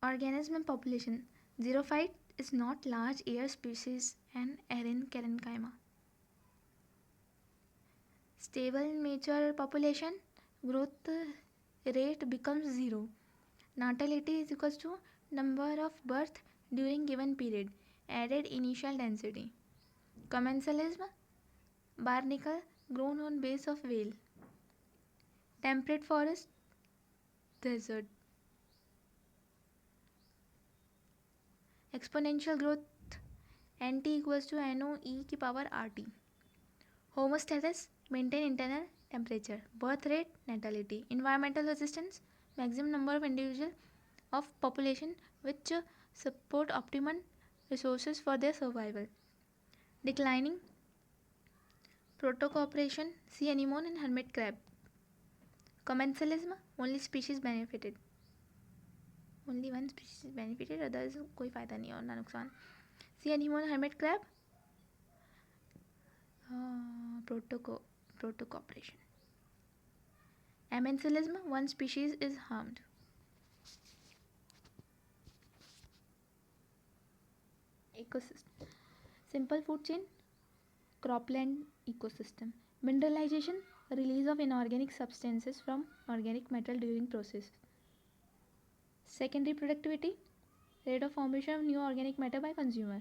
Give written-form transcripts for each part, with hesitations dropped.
Organism and population. Xerophyte is not large air species and Erin Stable mature population. Growth rate becomes zero. Natality is equals to number of birth during given period. Added initial density. Commensalism. Barnacle grown on base of whale. Temperate forest. Desert. Exponential growth. Nt equals to No e की power RT. Homeostasis maintain internal temperature. Birth rate natality. Environmental resistance maximum number of individual of population which support optimum resources for their survival. Declining protocooperation. Sea anemone and hermit crab. Commensalism only species benefited. Only one species benefited, others कोई फायदा नहीं और ना नुकसान. Sea anemone hermit crab. Protocooperation. Amensalism one species is harmed. Ecosystem. Simple food chain. Cropland ecosystem. Mineralization release of inorganic substances from organic matter during process. Secondary productivity rate of formation of new organic matter by consumer.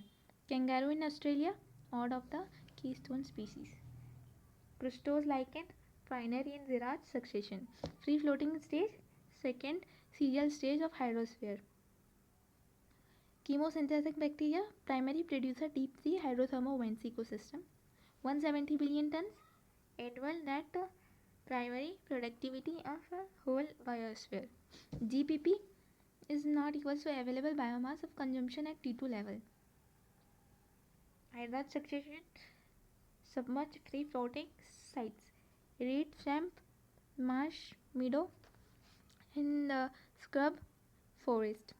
Kangaroo in Australia odd of the keystone species. Crustose lichen primary and Zerach succession. Free floating stage second serial stage of hydrosphere. Chemosynthetic bacteria primary producer deep sea hydrothermal vents ecosystem. 170 billion tons annual net primary productivity of a whole biosphere. GPP is not equal to available biomass of consumption at T2 level. Hydrate succession submerged free floating sites. Reed, swamp, marsh, meadow, and scrub forest.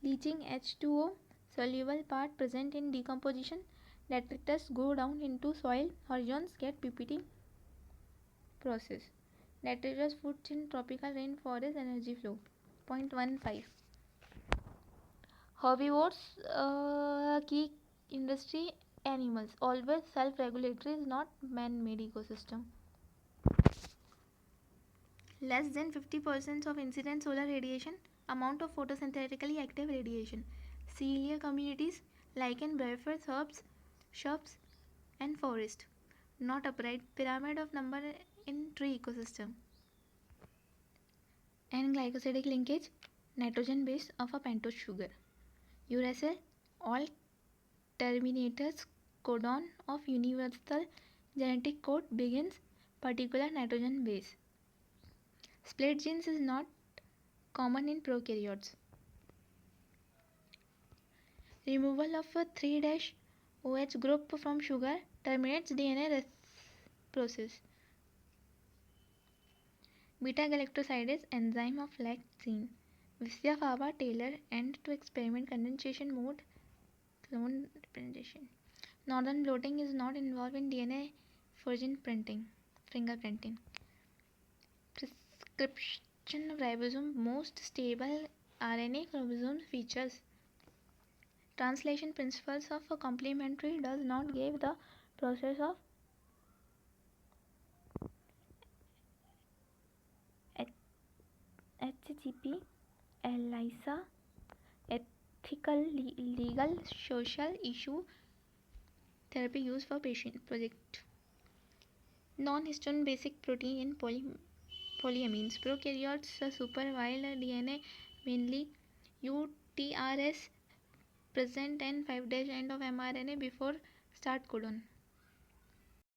Leaching H2O soluble part present in decomposition. Detritus go down into soil horizons get PPT process. Detritus foods in tropical rainforest energy flow. 0.15. Herbivores key industry animals always self-regulatory is not man-made ecosystem. Less than 50% of incident solar radiation amount of photosynthetically active radiation. Ciliar communities lichen breadfruit herbs, shrubs and forest. Not upright pyramid of number in tree ecosystem. And glycosidic linkage nitrogen base of a pentose sugar. Uracil all terminators codon of universal genetic code begins particular nitrogen base. Split genes is not common in prokaryotes. Removal of a 3-OH group from sugar terminates DNA process. Beta galactosidase enzyme of lactine. Visya Fava Taylor end to experiment condensation mode clone representation. Northern blotting is not involved in DNA fingerprinting. Prescription ribosome most stable RNA chromosome features. Translation principles of a complementary does not give the process of HGP, ELISA, ethical, legal, social issue therapy used for patient project. Non-histone basic protein in polyamines. Prokaryotes super wild DNA mainly UTRS present and 5' end of mRNA before start codon.